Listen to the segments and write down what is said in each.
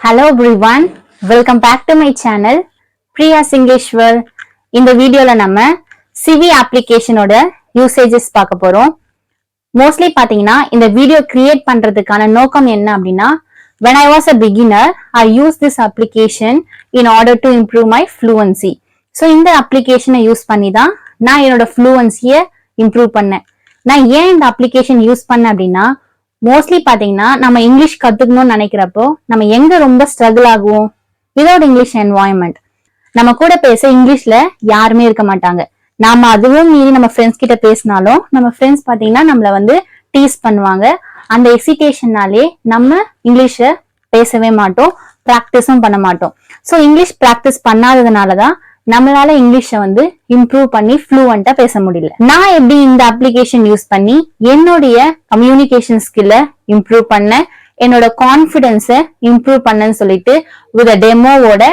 Hello everyone, welcome back to my channel Priya's English World. இந்த வீடியோல நம்ம CV applicationோட usages பார்க்க போறோம். மோஸ்ட்லி பாத்தீங்கன்னா இந்த வீடியோ கிரியேட் பண்றதுக்கான நோக்கம் என்ன அப்படின்னா, when I was a beginner, I used this application in order to improve my fluency. So இந்த அப்ளிகேஷனை யூஸ் பண்ணி தான் நான் என்னோட fluency-ய இம்ப்ரூவ் பண்ணேன். நான் ஏன் இந்த அப்ளிகேஷன் யூஸ் பண்ணேன் அப்படின்னா, மோஸ்ட்லி பாத்தீங்கன்னா நம்ம இங்கிலீஷ் கத்துக்கணும்னு நினைக்கிறப்போ நம்ம எங்க ரொம்ப ஸ்ட்ரகிள் ஆகுவோம்? Without English environment. நம்ம கூட பேச இங்கிலீஷ்ல யாருமே இருக்க மாட்டாங்க. நாம அதுவும் மீறி நம்ம ஃப்ரெண்ட்ஸ் கிட்ட பேசினாலும் நம்ம ஃப்ரெண்ட்ஸ் பாத்தீங்கன்னா நம்மள வந்து டீஸ் பண்ணுவாங்க. அந்த எக்ஸிடேஷனாலே நம்ம இங்கிலீஷ பேசவே மாட்டோம், பிராக்டிஸும் பண்ண மாட்டோம். ஸோ இங்கிலீஷ் பிராக்டிஸ் பண்ணாததுனாலதான் நம்மளால இங்கிலீஷ வந்து இம்ப்ரூவ் பண்ணி ஃப்ளூவெண்டா பேச முடியல. நான் எப்படி இந்த அப்ளிகேஷன் யூஸ் பண்ணி என்னுடைய கம்யூனிகேஷன் ஸ்கில்ல இம்ப்ரூவ் பண்ண, என்னோட கான்பிடன்ஸ இம்ப்ரூவ் பண்ணன்னு சொல்லிட்டு வித் டெமோவோட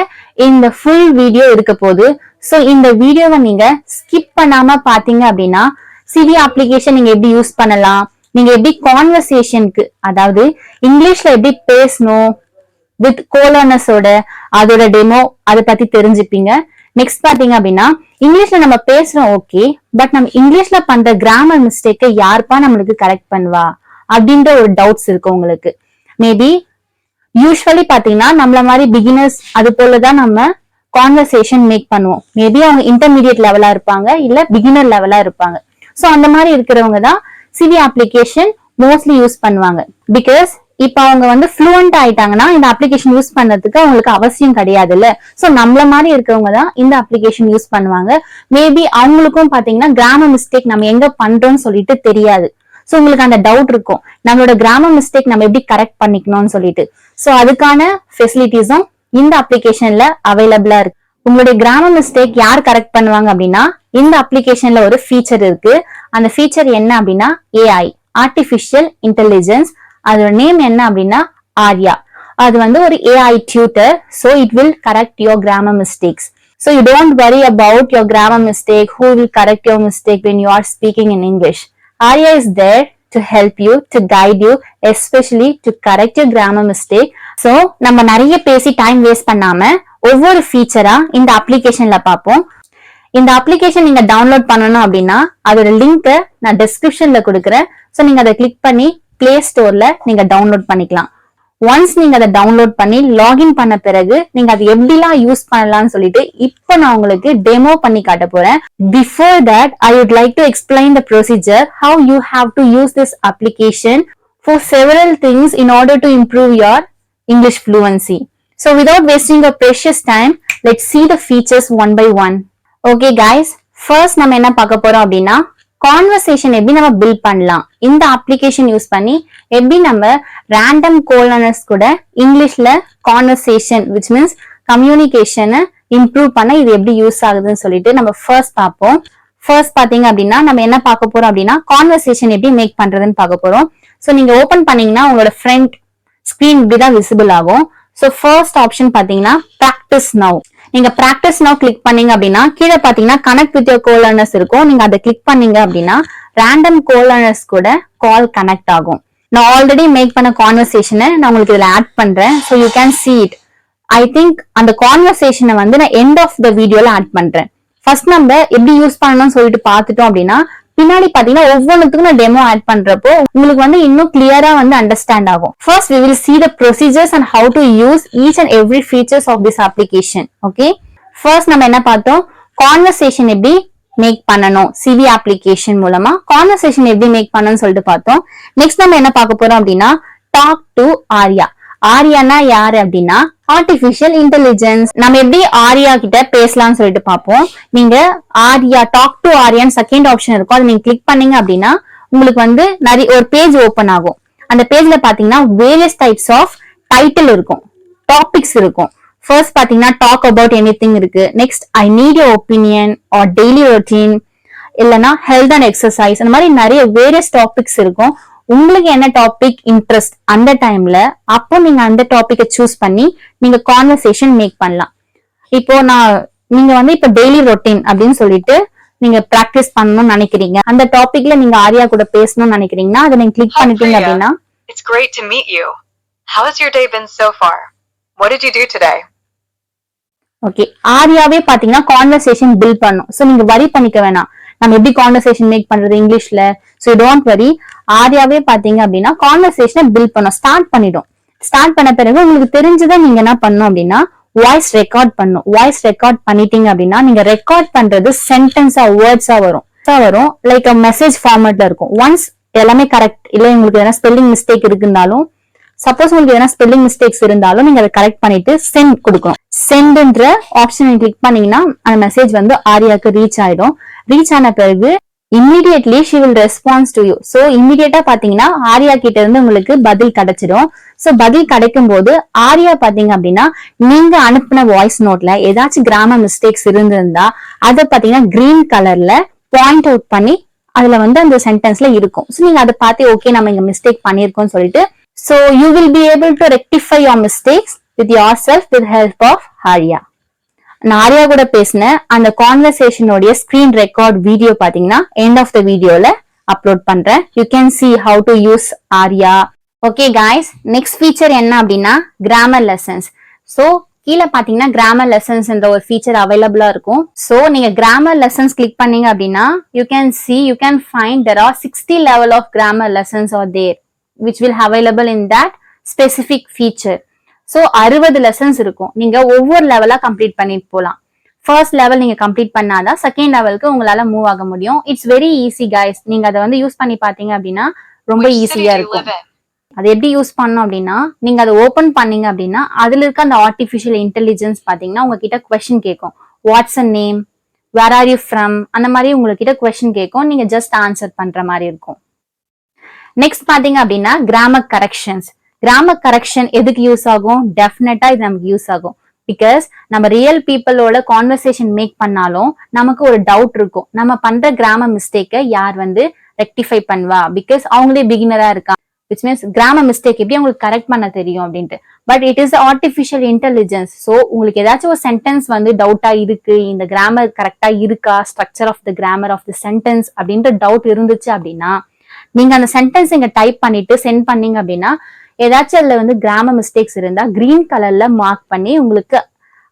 இந்த ஃபுல் வீடியோ இருக்க போகுது. ஸோ இந்த வீடியோவை நீங்க ஸ்கிப் பண்ணாம பாத்தீங்க அப்படின்னா CV அப்ளிகேஷன் நீங்க எப்படி யூஸ் பண்ணலாம், நீங்க எப்படி கான்வர்சேஷனுக்கு, அதாவது இங்கிலீஷ்ல எப்படி பேசணும் வித் கோலர்னஸோட அதோட டெமோ அதை பத்தி தெரிஞ்சுப்பீங்க. நெக்ஸ்ட் பாத்தீங்க அப்படின்னா இங்கிலீஷ்ல நம்ம பேசுறோம் ஓகே, பட் நம்ம இங்கிலீஷ்ல பண்ற கிராமர் மிஸ்டேக்கை யாருப்பா நம்மளுக்கு கரெக்ட் பண்ணுவா அப்படின்ற ஒரு டவுட்ஸ் இருக்கு உங்களுக்கு. மேபி யூஸ்வலி பாத்தீங்கன்னா நம்மள மாதிரி பிகினர்ஸ் அது போலதான் நம்ம கான்வர்சேஷன் மேக் பண்ணுவோம். மேபி அவங்க இன்டர்மீடியட் லெவலா இருப்பாங்க, இல்ல பிகினர் லெவலா இருப்பாங்க. சோ அந்த மாதிரி இருக்கிறவங்க தான் CV அப்ளிகேஷன் மோஸ்ட்லி யூஸ் பண்ணுவாங்க. பிகாஸ் இப்ப அவங்க வந்து ஃப்ளூவெண்ட் ஆயிட்டாங்கன்னா இந்த அப்ளிகேஷன் யூஸ் பண்றதுக்கு அவங்களுக்கு அவசியம் கிடையாது இல்ல. சோ நம்மள மாதிரி இருக்கிறவங்க தான் இந்த அப்ளிகேஷன் யூஸ் பண்ணுவாங்க. மேபி அவங்களுக்கும் பாத்தீங்கன்னா கிராமர் மிஸ்டேக் நம்ம எங்க பண்றோம்னு சொல்லிட்டு தெரியாது. சோ உங்களுக்கு அந்த டவுட் இருக்கும், நம்மளோட கிராமர் மிஸ்டேக் நம்ம எப்படி கரெக்ட் பண்ணிக்கணும்னு சொல்லிட்டு. சோ அதுக்கான ஃபெசிலிட்டிஸும் இந்த அப்ளிகேஷன்ல அவைலபிளா இருக்கு. உங்களுடைய கிராமர் மிஸ்டேக் யார் கரெக்ட் பண்ணுவாங்க அப்படின்னா, இந்த அப்ளிகேஷன்ல ஒரு ஃபீச்சர் இருக்கு. அந்த ஃபீச்சர் என்ன அப்படின்னா AI, ஆர்டிபிஷியல் இன்டெலிஜென்ஸ். அதோட நேம் என்ன அப்படின்னா ஆர்யா. அது வந்து ஒரு AI tutor, so it will correct your grammar mistakes. So you don't worry about your grammar mistake, who will correct your mistake when you are speaking in English. Arya is there to help you, to guide you, especially to correct your grammar mistake. So நம்ம நிறைய பேசி time waste பண்ணாம ஒவ்வொரு ஃபீச்சரா இந்த அப்ளிகேஷன்ல பார்ப்போம். இந்த application நீங்க download பண்ணணும் அப்படின்னா அதோட லிங்க் நான் டிஸ்கிரிப்ஷன்ல கொடுக்குறேன். சோ நீங்க அதை கிளிக் பண்ணி பிளே ஸ்டோர்ல நீங்க டவுன்லோட் பண்ணிக்கலாம். ஒன்ஸ் நீங்க அதை டவுன்லோட் பண்ணி லாகின் பண்ண பிறகு நீங்க அதை எப்படிலாம் யூஸ் பண்ணலாம்னு சொல்லிட்டு இப்ப நான் உங்களுக்கு டெமோ பண்ணி காட்ட போறேன். Before that I would like to explain the procedure how you have to use this application for several things in order to improve your English fluency. So without wasting your precious time, let's see the features one by one. Okay guys, first நம்ம என்ன பார்க்க போறோம் அப்படின்னா conversation எப்படி நம்ம build பண்ணலாம், இந்த application use பண்ணி எப்படி நம்ம ரேண்டம் கோலர்னர்ஸ் கூட இங்கிலீஷ்ல கான்வர்சேஷன் விச் மீன்ஸ் கம்யூனிகேஷனை இம்ப்ரூவ் பண்ண இது எப்படி யூஸ் ஆகுதுன்னு சொல்லிட்டு நம்ம ஃபர்ஸ்ட் பார்ப்போம். ஃபர்ஸ்ட் பாத்தீங்க அப்படின்னா நம்ம என்ன பார்க்க போறோம் அப்படின்னா கான்வர்சேஷன் எப்படி மேக் பண்றதுன்னு பார்க்க போறோம். ஸோ நீங்க ஓபன் பண்ணீங்கன்னா உங்களோட ஃப்ரண்ட் ஸ்கிரீன் இப்படிதான் விசிபிள் ஆகும். ஸோ ஃபர்ஸ்ட் ஆப்ஷன் பாத்தீங்கன்னா பிராக்டிஸ் நவ். நீங்க பிராக்டிஸ் நவ் கிளிக் பண்ணீங்க அப்படின்னா கீழே பாத்தீங்கன்னா கனெக்ட் வித் யோர் கோலர்னர்ஸ் இருக்கும். நீங்க அதை கிளிக் பண்ணீங்க அப்படின்னா ரேண்டம் கோலர்னர்ஸ் கூட கால் கனெக்ட் ஆகும். நான் ஆல்ரெடி மேக் பண்ண கான்வர்சேஷனை நான் உங்களுக்கு இதுல ஆட் பண்றேன். So you can see it. I think அந்த கான்வர்சேஷனை வந்து நான் எண்ட் ஆஃப் த வீடியோல ஆட் பண்றேன். ஃபர்ஸ்ட் நம்ம எப்படி யூஸ் பண்ணணும்னு சொல்லிட்டு பார்த்துட்டோம் அப்படின்னா பின்னாடி பாத்தீங்கன்னா ஒவ்வொன்றுத்துக்கும் நான் டெமோ ஆட் பண்றப்போ உங்களுக்கு வந்து இன்னும் கிளியரா வந்து அண்டர்ஸ்டாண்ட் ஆகும். First we will see the procedures and how to use each and every features of this application. Okay, first நம்ம என்ன பார்த்தோம், கான்வர்சேஷன் எப்படி மேக் பண்ணணும், CV அப்ளிகேஷன் மூலமா கான்வர்சேஷன் எப்படி மேக் பண்ணணும்னு சொல்லிட்டு பார்த்தோம். நெக்ஸ்ட் நம்ம என்ன பார்க்க போறோம் அப்படின்னா டாக் டு ஆர்யா. ஆர்யானா யாரு அப்படின்னா ஆர்டிபிஷியல் இன்டெலிஜென்ஸ். நம்ம எப்படி ஆர்யா கிட்ட பேசலாம்னு சொல்லிட்டு பார்ப்போம். நீங்க ஆர்யா டாக் டு ஆர்யான்னு செகண்ட் ஆப்ஷன் இருக்கும், அதை நீங்க கிளிக் பண்ணீங்க அப்படின்னா உங்களுக்கு வந்து நிறைய ஒரு பேஜ் ஓபன் ஆகும். அந்த பேஜ்ல பாத்தீங்கன்னா வேரியஸ் டைப்ஸ் ஆஃப் டைட்டில் இருக்கும், டாபிக்ஸ் இருக்கும். ஃபர்ஸ்ட் பாத்தீங்கன்னா டாக் அபவுட் எனிதிங் இருக்கு. Next I need your opinion or daily routine, இல்லைன்னா ஹெல்த் அண்ட் எக்ஸசைஸ். அந்த மாதிரி நிறைய வேரியஸ் டாபிக்ஸ் இருக்கும். உங்களுக்கு என்ன டாபிக் இன்ட்ரெஸ்ட் அந்த டைம்ல அப்போ நீங்க அந்த டாபிக்கை சூஸ் பண்ணி நீங்க கான்வர்சேஷன் மேக் பண்ணலாம். இப்போ நீங்க வந்து இப்ப டெய்லி ரொட்டீன் அப்படின்னு சொல்லிட்டு நீங்க பிராக்டிஸ் பண்ணணும்னு நினைக்கிறீங்க, அந்த டாபிக்ல நீங்க ஆர்யா கூட பேசணும்னு நினைக்கிறீங்கன்னா அதை நீங்க கிளிக் பண்ணிட்டீங்க அப்படின்னா It's great to meet you. How has your day been so far? What did you do today? Okay, ஆரியாவே பாத்தீங்கன்னா கான்வர்சேஷன் பில்ட் பண்ணும். சோ நீங்க வரி பண்ணிக்க வேணாம், நம்ம எப்படி கான்வர்சேஷன் மேக் பண்றது இங்கிலீஷ்ல. சோ டோன்ட் வரி, ஆரியாவே பாத்தீங்க அப்படின்னா கான்வர்சேஷனை பில்ட் பண்ணும், ஸ்டார்ட் பண்ணிடும். ஸ்டார்ட் பண்ண பிறகு உங்களுக்கு தெரிஞ்சதை நீங்க என்ன பண்ணணும் அப்படின்னா வாய்ஸ் ரெக்கார்ட் பண்ணும். வாய்ஸ் ரெக்கார்ட் பண்ணிட்டீங்க அப்படின்னா நீங்க ரெக்கார்ட் பண்றது சென்டென்ஸா வேர்ட்ஸா வரும் லைக் மெசேஜ் ஃபார்மேட்ல இருக்கும். ஒன்ஸ் எல்லாமே கரெக்ட், இல்ல உங்களுக்கு எதனா ஸ்பெல்லிங் மிஸ்டேக் இருக்குனாலும், சப்போஸ் உங்களுக்கு எதனா ஸ்பெல்லிங் மிஸ்டேக்ஸ் இருந்தாலும் நீங்க அதை கரெக்ட் பண்ணிட்டு சென்ட் கொடுக்கணும். சென்ட்ன்ற ஆப்ஷனை கிளிக் பண்ணீங்கன்னா அந்த மெசேஜ் வந்து ஆரியாக்கு ரீச் ஆயிடும். ரீச் ஆன பிறகு immediately she will respond to you. so இம்மிடியேட்டா பாத்தீங்கன்னா ஆரியா கிட்ட இருந்து உங்களுக்கு பதில் கிடைச்சிடும். சோ பதில் கிடைக்கும் போது ஆரியா பாத்தீங்க அப்படின்னா நீங்க அனுப்பின வாய்ஸ் நோட்ல ஏதாச்சும் கிராமர் மிஸ்டேக்ஸ் இருந்திருந்தா அதை பாத்தீங்கன்னா கிரீன் கலர்ல பாயிண்ட் அவுட் பண்ணி அதுல வந்து அந்த சென்டென்ஸ்ல இருக்கும். சோ நீங்க அதை பார்த்து ஓகே நம்ம இங்க மிஸ்டேக் பண்ணிருக்கோம்னு சொல்லிட்டு so you will be able to rectify your mistakes with yourself with help of Arya. நான் ஆரியா கூட பேசின அந்த கான்வர்சேஷனோட ஸ்கிரீன் ரெக்கார்ட் வீடியோ பாத்தீங்கன்னா எண்ட் ஆஃப் த வீடியோல அப்லோட் பண்றேன். You can see how to use Aria. Okay guys, next feature என்ன அப்படின்னா கிராமர் லெசன்ஸ். சோ கீழே பாத்தீங்கன்னா கிராமர் லெசன்ஸ் என்ற ஒரு ஃபீச்சர் அவைலபிளா இருக்கும். சோ நீங்க கிராமர் லெசன்ஸ் கிளிக் பண்ணீங்க அப்படின்னா you can find there are 60 level of grammar lessons are there which will available in that specific feature. So 60 lessons இருக்கும். நீங்க ஒவ்வொரு லெவலா கம்ப்ளீட் பண்ணிட்டு போலாம். ஃபர்ஸ்ட் லெவல் நீங்க கம்ப்ளீட் பண்ணாதான் செகண்ட் லெவலுக்கு உங்களால மூவ் ஆக முடியும். It's very easy guys. நீங்க அதை வந்து யூஸ் பண்ணி பாத்தீங்க அப்படின்னா ரொம்ப ஈஸியா இருக்கும். அது எப்படி யூஸ் பண்ணணும் அப்படின்னா நீங்க அதை ஓபன் பண்ணீங்க அப்படின்னா அதுல இருக்க அந்த ஆர்டிபிஷியல் இன்டெலிஜென்ஸ் பாத்தீங்கன்னா உங்ககிட்ட கொஸ்டின் கேட்கும். What's a name, where are you from, அந்த மாதிரி உங்ககிட்ட கொஸ்டின் கேட்கும். நீங்க ஜஸ்ட் ஆன்சர் பண்ற மாதிரி இருக்கும். நெக்ஸ்ட் பாத்தீங்க அப்படின்னா கிராமர் கரெக்ஷன்ஸ். கிராமர் கரெக்ஷன் எதுக்கு யூஸ் ஆகும்? டெஃபினட்டா இது நமக்கு யூஸ் ஆகும். பிகாஸ் நம்ம ரியல் பீப்புளோட கான்வர்சேஷன் மேக் பண்ணாலும் நமக்கு ஒரு டவுட் இருக்கும், நம்ம பண்ற கிராமர் மிஸ்டேக்கை யார் வந்து ரெக்டிஃபை பண்ணுவா, பிகாஸ் அவங்களே பிகினரா இருக்கா. விச் மீன்ஸ் கிராமர் மிஸ்டேக் எப்படி அவங்களுக்கு கரெக்ட் பண்ண தெரியும் அப்படின்ட்டு. But it is artificial intelligence. So உங்களுக்கு ஏதாச்சும் ஒரு சென்டென்ஸ் வந்து டவுட்டா இருக்கு, இந்த கிராமர் கரெக்டா இருக்கா, structure of the grammar of the sentence அப்படின்ற டவுட் இருந்துச்சு அப்படின்னா நீங்க அந்த சென்டென்ஸ் இங்க டைப் பண்ணிட்டு சென்ட் பண்ணீங்க அப்படின்னா ஏதாச்சும் அதுல வந்து கிராமர் மிஸ்டேக்ஸ் இருந்தா கிரீன் கலர்ல மார்க் பண்ணி உங்களுக்கு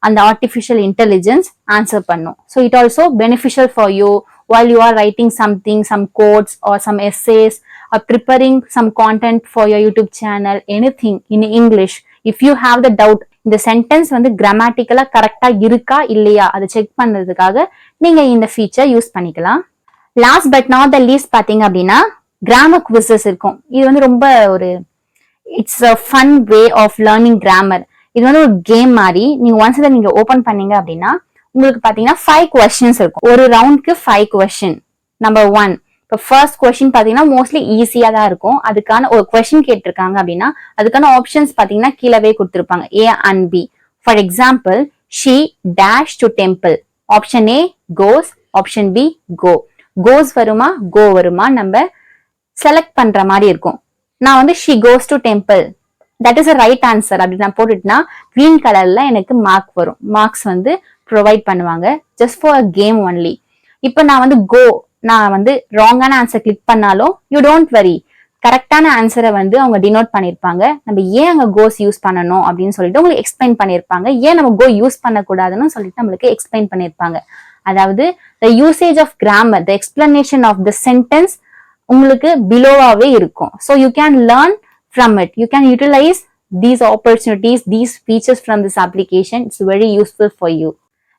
அந்த ஆர்டிபிஷியல் இன்டெலிஜென்ஸ் ஆன்சர் பண்ணும். So it also beneficial for you while you are writing something, some quotes or some essays or preparing some content for your YouTube channel, anything in English. If you have the doubt, இந்த sentence வந்து கிராமட்டிக்கலா கரெக்டா இருக்கா இல்லையா அதை check பண்றதுக்காக நீங்க இந்த feature use பண்ணிக்கலாம். Last but not the least பாத்தீங்க அப்படின்னா கிராமர் குவிசஸ் இருக்கும். இது வந்து ரொம்ப ஒரு it's a fun way of learning grammar. இது வந்து ஒரு கேம் மாதிரி. நீங்க ஒன்ஸ் இதை நீங்க ஓபன் பண்ணீங்க அப்படின்னா உங்களுக்கு பாத்தீங்கன்னா 5 கொஸ்டின்ஸ் இருக்கும். ஒரு ரவுண்ட்க்கு 5 கொஸ்டின். நம்பர் 1, இப்போ ஃபர்ஸ்ட் கொஸ்டின் பாத்தீங்கன்னா மோஸ்ட்லி ஈஸியா தான் இருக்கும். அதுக்கான ஒரு கொஸ்டின் கேட்டிருக்காங்க அப்படின்னா அதுக்கான ஆப்ஷன்ஸ் பாத்தீங்கன்னா கீழவே கொடுத்திருப்பாங்க, A and B. For example, she dash to temple. Option A goes, option B go. goes வருமா go வருமா நம்ம செலக்ட் பண்ற மாதிரி இருக்கும். நான் வந்து she goes to temple, that is a right answer அப்படி நான் போட்டுட்டுனா கிரீன் கலர்ல எனக்கு மார்க் வரும். மார்க்ஸ் வந்து ப்ரொவைட் பண்ணுவாங்க just for a game only. இப்போ நான் வந்து கோ, நான் வந்து ராங்கான ஆன்சர் கிளிக் பண்ணாலும் யூ டோன்ட் வரி, கரெக்டான ஆன்சரை வந்து அவங்க டினோட் பண்ணிருப்பாங்க. நம்ம ஏன் அங்க கோஸ் யூஸ் பண்ணணும் அப்படின்னு சொல்லிட்டு உங்களுக்கு எக்ஸ்பிளைன் பண்ணிருப்பாங்க. ஏன் நம்ம கோ யூஸ் பண்ணக்கூடாதுன்னு சொல்லிட்டு நம்மளுக்கு எக்ஸ்பிளைன் பண்ணிருப்பாங்க. அதாவது the usage of grammar, the explanation of the sentence உங்களுக்கு பிலோவாவே இருக்கும். So you can learn from it. You can utilize these opportunities, these features from this application. It's very useful for you.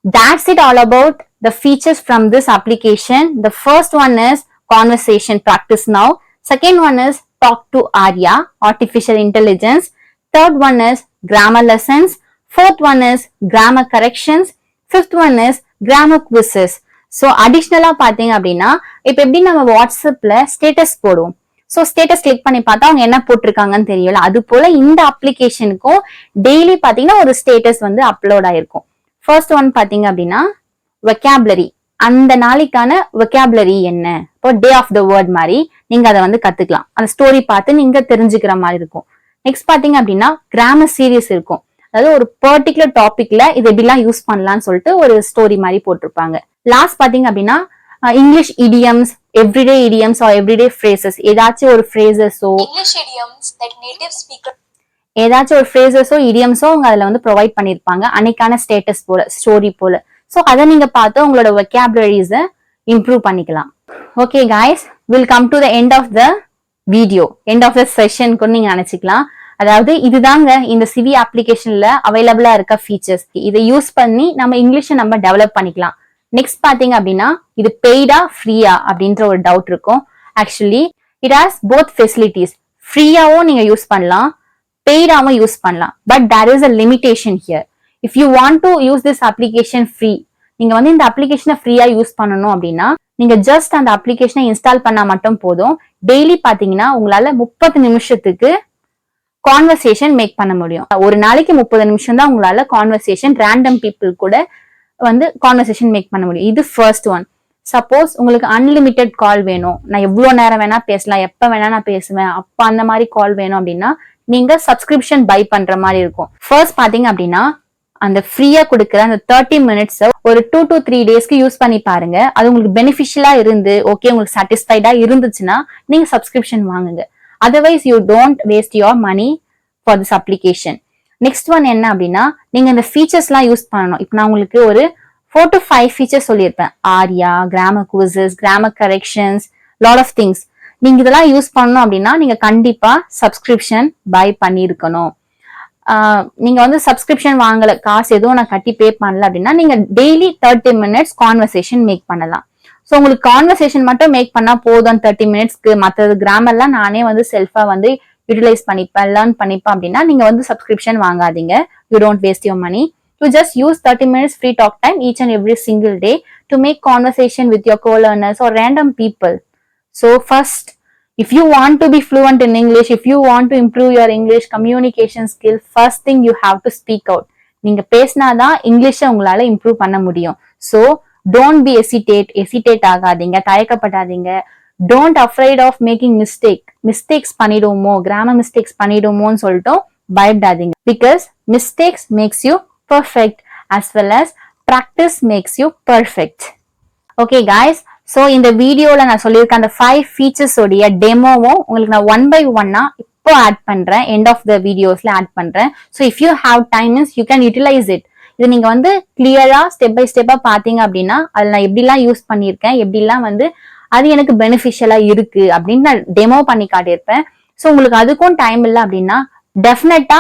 That's it all about the features from this application. The first one is conversation practice now. Second one is talk to Arya, artificial intelligence. Third one is grammar lessons. Fourth one is grammar corrections. Fifth one is grammar quizzes. So அடிஷ்னலா பாத்தீங்க அப்படின்னா இப்ப எப்படி நம்ம வாட்ஸ்அப்ல status போடுவோம். So status click பண்ணி பார்த்தா அவங்க என்ன போட்டிருக்காங்கன்னு தெரியல. அது போல இந்த அப்ளிகேஷனுக்கும் டெய்லி பாத்தீங்கன்னா ஒரு ஸ்டேட்டஸ் வந்து அப்லோட் ஆயிருக்கும். ஃபர்ஸ்ட் ஒன் பாத்தீங்க அப்படின்னா வெக்காபுலரி, அந்த நாளைக்கான வெக்காபுலரி என்ன, இப்போ டே ஆஃப் த வேர்ட் மாதிரி நீங்க அதை வந்து கத்துக்கலாம். அந்த ஸ்டோரி பார்த்து நீங்க தெரிஞ்சுக்கிற மாதிரி இருக்கும். நெக்ஸ்ட் பாத்தீங்க அப்படின்னா கிராமர் சீரியஸ் இருக்கும். அதாவது ஒரு பர்டிகுலர் டாபிக்ல இது எப்படிலாம் யூஸ் பண்ணலாம்னு சொல்லிட்டு ஒரு ஸ்டோரி மாதிரி போட்டிருப்பாங்க. லாஸ்ட் பாத்தீங்க அப்படின்னா English idioms, everyday idioms or everyday phrases, ஏதாச்சும் ஒரு ஃப்ரேசஸோ ஏதாச்சும் ஒரு ஃப்ரேசஸோ இடியம்ஸோ அவங்க அதுல வந்து ப்ரொவைட் பண்ணிருப்பாங்க அன்னைக்கான ஸ்டேட்டஸ் போல ஸ்டோரி போல. ஸோ அதை நீங்க பார்த்து உங்களோட வெக்காபுலரிஸை இம்ப்ரூவ் பண்ணிக்கலாம். Okay guys, will come to the end of the video, end of the session கூட நீங்க நினைச்சுக்கலாம். அதாவது இதுதாங்க இந்த சிவி அப்ளிகேஷன்ல அவைலபிளா இருக்க ஃபீச்சர்ஸ். இதை யூஸ் பண்ணி நம்ம இங்கிலீஷை நம்ம டெவலப் பண்ணிக்கலாம். நெக்ஸ்ட் பாத்தீங்க அப்படின்னா இது பெய்டா ஃப்ரீயா அப்படின்ற ஒரு டவுட் இருக்கும். Actually it has both facilities. ஃப்ரீயாவும் நீங்க யூஸ் பண்ணலாம், பெய்டாவும் யூஸ் பண்ணலாம். But there is a limitation here. If you want to use this application free, நீங்க வந்து இந்த அப்ளிகேஷனை ஃப்ரீயா யூஸ் பண்ணணும் அப்படின்னா நீங்க ஜஸ்ட் அந்த அப்ளிகேஷனை இன்ஸ்டால் பண்ணா மட்டும் போதும். டெய்லி பாத்தீங்கன்னா உங்களால 30 நிமிஷத்துக்கு கான்வர்சேஷன் மேக் பண்ண முடியும். ஒரு நாளைக்கு 30 நிமிஷம் தான் உங்களால கான்வர்சேஷன் ரேண்டம் பீப்புள் கூட வந்து கான்வர்சேஷன் மேக் பண்ண முடியும். இது ஃபர்ஸ்ட் ஒன். சப்போஸ் உங்களுக்கு அன்லிமிட்டெட் கால் வேணும், நான் எவ்வளவு நேரம் வேணா பேசலாம், எப்ப வேணா நான் பேசுவேன், அப்ப அந்த மாதிரி கால் வேணும் அப்படின்னா நீங்க சப்ஸ்கிரிப்ஷன் பை பண்ற மாதிரி இருக்கும். ஃபர்ஸ்ட் பாத்தீங்க அப்படின்னா அந்த ஃப்ரீயா கொடுக்குற அந்த 30 மினிட்ஸ் ஒரு 2 to 3 டேஸ்க்கு யூஸ் பண்ணி பாருங்க. அது உங்களுக்கு பெனிஃபிஷியலா இருந்து ஓகே உங்களுக்கு சாட்டிஸ்ஃபைடா இருந்துச்சுன்னா நீங்க சப்ஸ்கிரிப்ஷன் வாங்குங்க. Otherwise you don't waste your money for this application. Next one என்ன அப்படின்னா நீங்க இந்த ஃபீச்சர்ஸ் எல்லாம் யூஸ் பண்ணணும். இப்போ நான் உங்களுக்கு ஒரு 4 to 5 ஃபீச்சர்ஸ் சொல்லியிருப்பேன். Aria, grammar quizzes, grammar corrections, lot of things. நீங்க இதெல்லாம் யூஸ் பண்ணணும் அப்படின்னா நீங்க கண்டிப்பா சப்ஸ்கிரிப்ஷன் பை பண்ணியிருக்கணும். நீங்க வந்து சப்ஸ்கிரிப்ஷன் வாங்கல, காசு எதுவும் நான் கட்டி பே பண்ணல அப்படின்னா நீங்க டெய்லி 30 மினிட்ஸ் கான்வர்சேஷன் மேக் பண்ணலாம். ஸோ உங்களுக்கு கான்வர்சேஷன் மட்டும் மேக் பண்ணா போதும் 30 மினிட்ஸ்க்கு, மற்றது கிராமர்லாம் நானே வந்து செல்ஃபா வந்து யூட்டிலைஸ் பண்ணிப்பேன், லேர்ன் பண்ணிப்பேன் அப்படின்னா நீங்க வந்து சப்ஸ்கிரிப்ஷன் வாங்காதீங்க. You don't waste your money. You just use 30 minutes free talk time each and every single day to make conversation with your co-learners or random people. So first, if you want to be fluent in English, if you want to improve your English communication skill, first thing you have to speak out. நீங்க பேசினாதான் இங்கிலீஷை உங்களால improve பண்ண முடியும். So don't be hesitate ஆகாதீங்க, தயக்கப்படாதீங்க. Don't afraid of making mistakes பண்ணிடுவோமோ, grammar mistakes பண்ணிடுவோமோன்னு சொல்லிட்டு பயப்படாதீங்க. Because mistakes makes you perfect as well as practice makes you perfect. Okay guys, so இந்த வீடியோல நான் சொல்லியிருக்க அந்த 5 ஃபீச்சர்ஸ் உடைய டெமோவும் உங்களுக்கு நான் 1 by 1 இப்போ ஆட் பண்றேன், எண்ட் ஆஃப் த வீடியோஸ்ல ஆட் பண்றேன். So if you have time you can utilise it. இது நீங்க வந்து கிளியரா ஸ்டெப் பை ஸ்டெப்பா பாத்தீங்க அப்படின்னா அதில் நான் எப்படிலாம் யூஸ் பண்ணியிருக்கேன், எப்படிலாம் வந்து அது எனக்கு பெனிஃபிஷியலா இருக்கு அப்படின்னு நான் டெமோ பண்ணி காட்டியிருப்பேன். ஸோ உங்களுக்கு அதுக்கும் டைம் இல்லை அப்படின்னா டெஃபினட்டா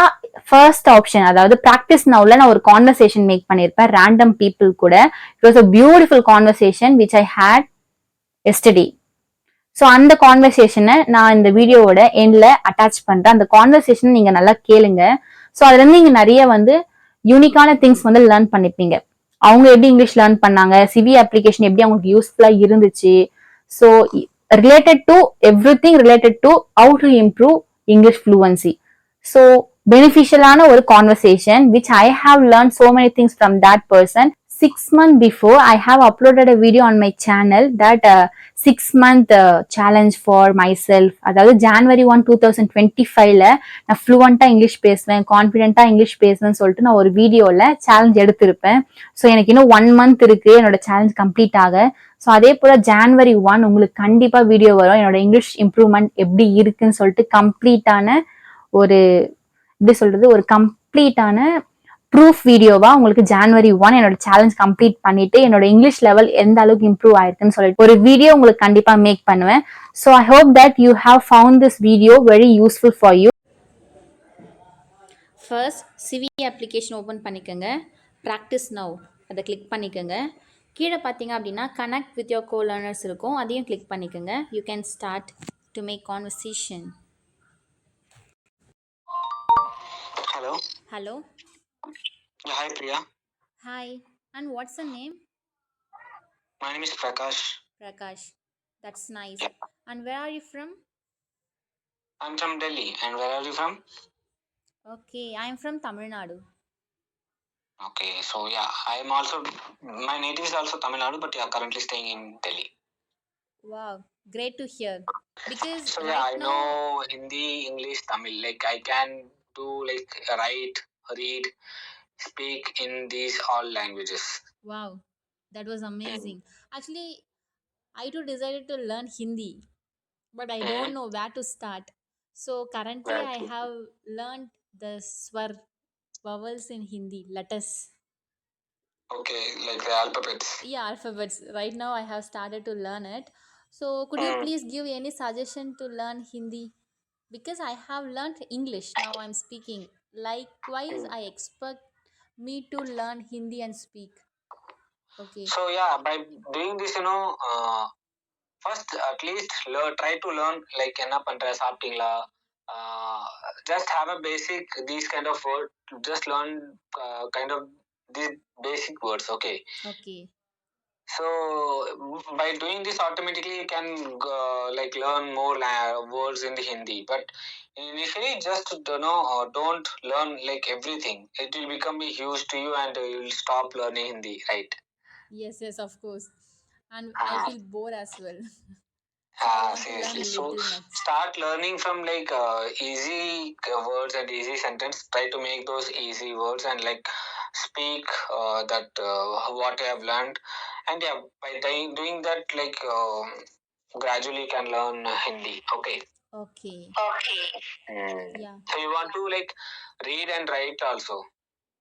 ஃபர்ஸ்ட் ஆப்ஷன், அதாவது பிராக்டிஸ் நவுல நான் ஒரு கான்வர்சேஷன் மேக் பண்ணிருப்பேன் ரேண்டம் பீப்புள் கூட. It was a beautiful conversation which I had yesterday. ஸோ அந்த கான்வர்சேஷனை நான் இந்த வீடியோவோட எண்ட்ல அட்டாச் பண்றேன். அந்த கான்வர்சேஷன் நீங்க நல்லா கேளுங்க. ஸோ அதுல இருந்து நீங்க நிறைய வந்து யூனிக்கான திங்ஸ் வந்து லேர்ன் பண்ணிப்பீங்க. அவங்க எப்படி இங்கிலீஷ் லேர்ன் பண்ணாங்க, சிவி அப்ளிகேஷன் எப்படி அவங்களுக்கு யூஸ்ஃபுல்லா இருந்துச்சு. So related to everything related to how to improve English fluency. So beneficial ஒரு conversation which I have learned so many things from that person. 6 months before I have uploaded a video on my channel that 6-month challenge for myself. அதாவது January 1, 2025ல நான் ஃப்ளூவண்டா English பேசுவேன், கான்ஃபிடென்ட்டா English பேசுவேன்னு சொல்லிட்டு நான் ஒரு வீடியோல challenge எடுத்திருப்பேன். So எனக்கு இன்னும் 1 month இருக்கு என்னோட சேலஞ்ச் கம்ப்ளீட் ஆக. ஸோ அதே போல January 1 உங்களுக்கு கண்டிப்பா வீடியோ வரும், என்னோட இங்கிலீஷ் இம்ப்ரூவ்மெண்ட் எப்படி இருக்குன்னு சொல்லிட்டு கம்ப்ளீட்டான ஒரு எப்படி சொல்றது ஒரு கம்ப்ளீட்டான ப்ரூஃப் வீடியோவா உங்களுக்கு January 1 என்னோட சேலஞ்ச் கம்ப்ளீட் பண்ணிட்டு என்னோட இங்கிலீஷ் லெவல் எந்த அளவுக்கு இம்ப்ரூவ் ஆயிருக்குன்னு சொல்லிட்டு ஒரு வீடியோ உங்களுக்கு கண்டிப்பா மேக் பண்ணுவேன். So I hope that you have found this video very useful for you. First CV application open பண்ணிக்கோங்க, ப்ராக்டிஸ் நவ் அதை கிளிக் பண்ணிக்கோங்க. கீழே பார்த்தீங்க அப்படின்னா connect with your co learners இருக்கும், அதையும் கிளிக் பண்ணிக்கோங்க. You can start to make conversation. Hello. Yeah, hi Priya. Hi. And what's the name? My name is Prakash. Prakash. That's nice. Yeah. And where are you from? I'm from Delhi. And where are you from? Okay, I'm from Tamil Nadu. Okay, so yeah, I'm also, my native is also Tamil Nadu, but yeah, currently staying in Delhi. Wow, great to hear. Because so right yeah, I now, know Hindi, English, Tamil. Like I can do like write, read, speak in these all languages. Wow, that was amazing. Actually, I too decided to learn Hindi, but I don't know where to start. So currently I have learned the swar vowels in Hindi, letters. Okay, like the alphabets. Yeah, alphabets. Right now I have started to learn it. So could you Mm. please give any suggestion to learn Hindi? Because I have learned English, now I'm speaking. Likewise, Mm. I expect me to learn Hindi and speak. Okay. So yeah, by doing this, first at least try to learn like என்ன பண்ற சாப்பிட்டீங்களா, just have a basic these kind of word, just learn kind of these basic words, okay. Okay. So by doing this automatically you can like learn more words in the Hindi, but initially just don't learn like everything, it will become a huge to you and you will stop learning Hindi, right? Yes, yes, of course. And I Ah. feel bored as well. So I want to learn Seriously. a So little much. start learning from like easy words and easy sentence. Try to make those easy words and like speak that what I have learned. And yeah, by doing that, like gradually you can learn Hindi. Okay. Okay. Okay. Yeah. So you want to like read and write also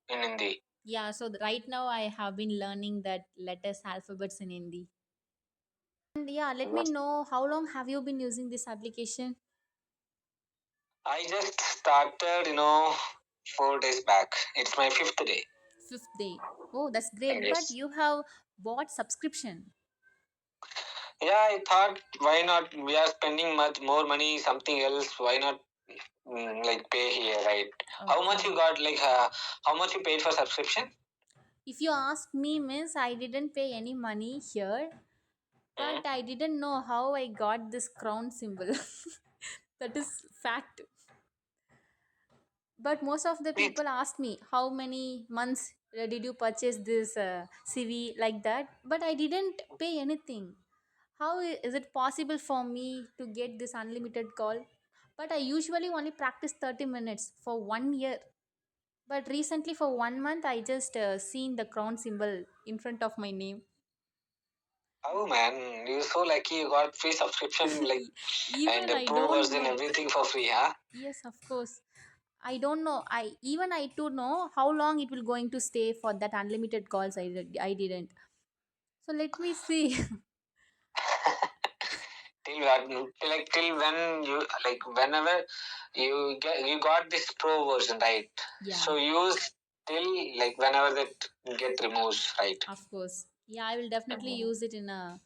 in Hindi. Yeah, so right now I have been learning that letters, alphabets in Hindi. And yeah, let me know how long have you been using this application? I just started, 4 days back. It's my fifth day. Fifth day. Oh, that's great. But Yes. you have bought subscription. Yeah, I thought why not? We are spending much more money, something else. Why not like pay here, right? How much Okay. you got? Like how much you paid for subscription? If you ask me, miss, I didn't pay any money here, Hmm? but I didn't know how I got this crown symbol. That is fact. But most of the Wait, people ask me how many months did you purchase this CV like that, but I didn't pay anything. How is it possible for me to get this unlimited call? But I usually only practice 30 minutes for 1 year. But recently, for 1 month, I just seen the crown symbol in front of my name. oh man, you're so lucky. You got free subscription, like and Even the I pro don't version, know. everything for free, huh? Yes, of course. I don't know. I too know how long it will going to stay for that unlimited calls. I didn't. So let me see. Till what? Like till when you like whenever you got this pro version, right? Yeah, So use till like whenever that get removes, right? of course. Yeah, I will definitely use it in a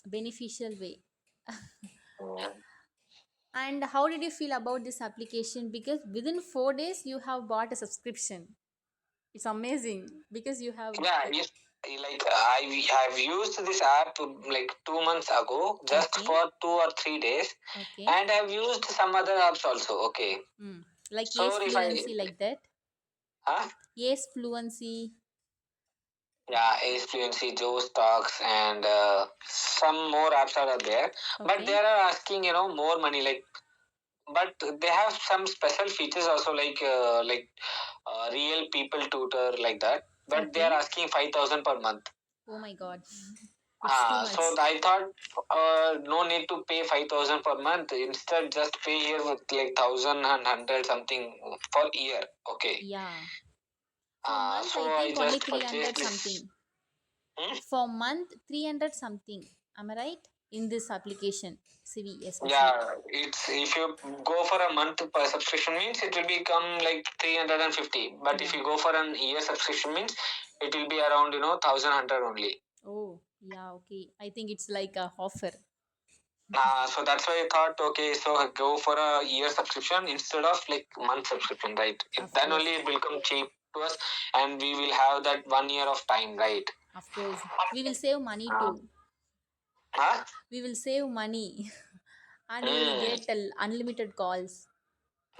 beneficial way. Mm. And how did you feel about this application? Because within 4 days you have bought a subscription. It's amazing because you have. Yeah, if like I've used this app like 2 months ago, just Okay. for 2 or 3 days, Okay. and I've used some other apps also. Okay, Like Ace so if I Fluency, like that. huh? Ace Fluency. Yeah, Ace Fluency, Joe Stocks, and some more apps are there, but they Okay. are asking more money. Like, but they have some special features also, like real people tutor like that. But they are Okay. asking 5,000 per month. Oh my god. It's too much. So I thought no need to pay 5,000 per month. Instead, just pay here with like 1,100 something for year. Okay. Yeah. For month, So I I think only just purchased 300 this. something. Hmm? For month, 300 something. Am I right? In this application, CV especially. Yeah, it's if you go for a month per subscription means it will become like 350. But if Yeah. you go for an year subscription means it will be around 1,100 only. Oh, yeah, okay. I think it's like a offer. So that's why I thought, okay, so I go for a year subscription instead of like month subscription, right? Of Then course. only it will come cheap to us, and we will have that 1 year of time, right? Of course. We will save money Uh, too. huh? We will save money and we will Mm, get unlimited calls.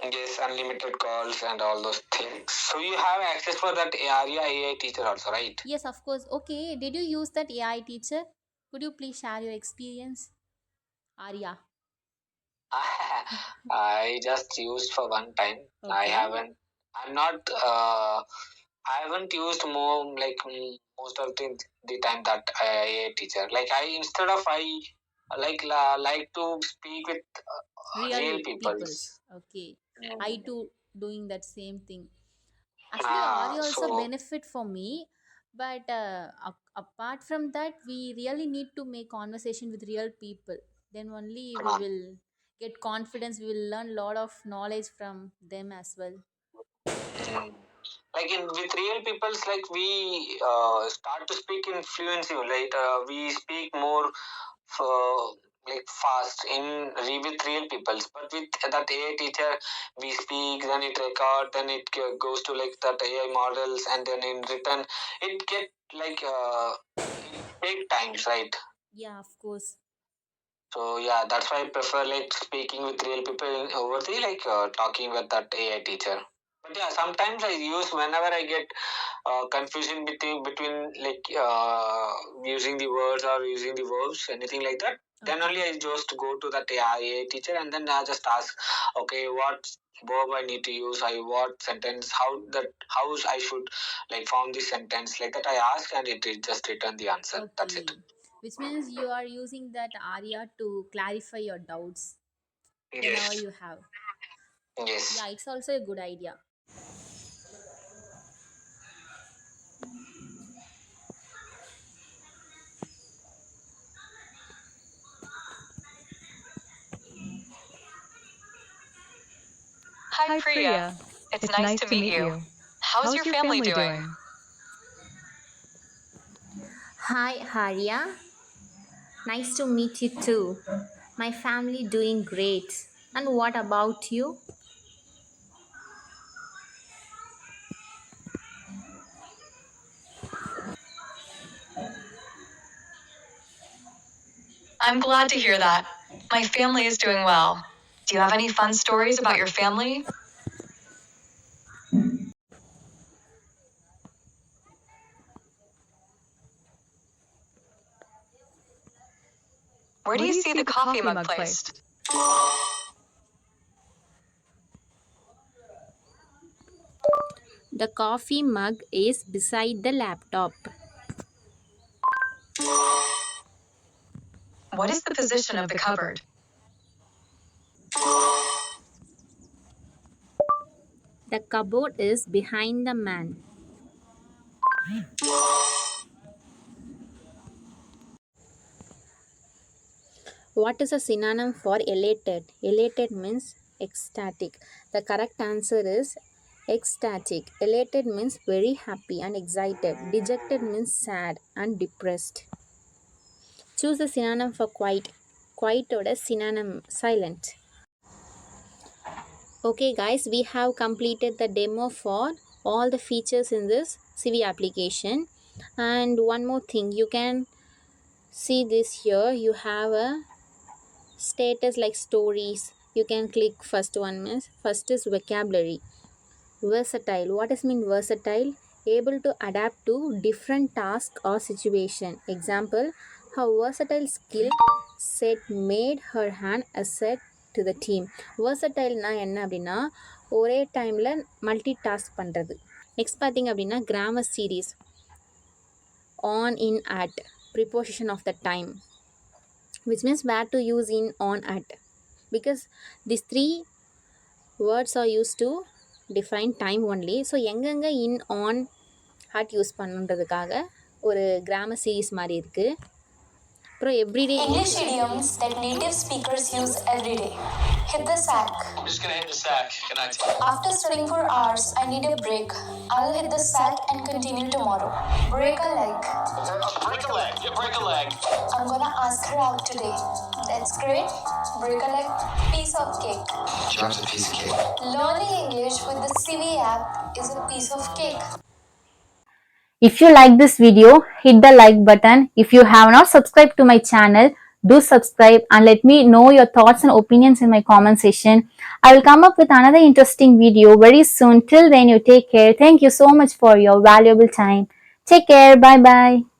yes, unlimited calls and all those things. So you have access for that area AI teacher also, right? Yes, of course. Okay. Did you use that AI teacher? Could you please share your experience? Arya. I just used for one time. I Okay. haven't. I'm not. I haven't used more like most of the time that I teacher. Like I instead of I like to speak with real Real peoples. peoples. Okay. I Mm. too doing that same thing. Actually, Aria also So benefit for me, but apart from that, we really need to make conversation with real people. Then only we uh, will get confidence. We will learn a lot of knowledge from them as well. mm, like in with real peoples, like we start to speak in fluency. Like we speak more like fast with real peoples, but with that AI teacher, we speak, then it record, then it goes to like that AI models, and then in return, it get like it take times, right? Yeah, of course. So yeah, that's why I prefer like speaking with real people over the like talking with that AI teacher. But yeah, sometimes I use whenever I get confusion between like using the words or using the verbs, anything like that. Then Okay. only I just go to that AI teacher, and then I just ask, okay, what verb I need to use, I what sentence, how I should like form the sentence like that. I ask, and it just return the answer. That's it. Okay. Which means you are using that Aria to clarify your doubts whenever Yes. you have. Yes. Yeah, it's also a good idea. Hi, Priya. It's nice to meet you. How's your family doing? Hi, Haria. Nice to meet you too. My family doing great. And what about you? I'm glad to hear that. My family is doing well. Do you have any fun stories about your family? Where do you see the coffee mug placed? The coffee mug is beside the laptop. What is the position of the cupboard? The cupboard is behind the man. What is a synonym for elated? Elated means ecstatic. The correct answer is ecstatic. Elated means very happy and excited. Dejected means sad and depressed. Choose the synonym for quiet. Quiet or synonym silent. Okay guys, we have completed the demo for all the features in this CV application. And one more thing, you can see this here. You have a status like stories. You can click first one. Means first is vocabulary. Versatile. What does mean versatile? Able to adapt to different task or situation. Example, her versatile skill set made her an asset to the team. Versatileனா என்ன அப்படின்னா ஒரே டைமில் multi task பண்ணுறது. Next பார்த்தீங்க அப்படின்னா grammar series. On, in, at. Preposition of the time, which means where to use in, on, at, because these three words are used to define time only. So எங்கெங்கே இன், on, hot use பண்ணுன்றதுக்காக ஒரு grammar series மாதிரி இருக்குது. அப்புறம் everyday English idioms that native speakers use every day. Hit the sack. I'm just gonna hit the sack. Good night. After studying for hours, I need a break. I'll hit the sack and continue tomorrow. Break a leg. Break a leg. Yeah, break a leg. I'm gonna ask her out today. That's great. Break a leg. Piece of cake. Drops a piece of cake. Learning English with the CV app is a piece of cake. If you like this video, hit the like button. If you have not subscribed to my channel, do subscribe and let me know your thoughts and opinions in my comment section. I will come up with another interesting video very soon. Till then, you take care. Thank you so much for your valuable time. Take care. Bye bye.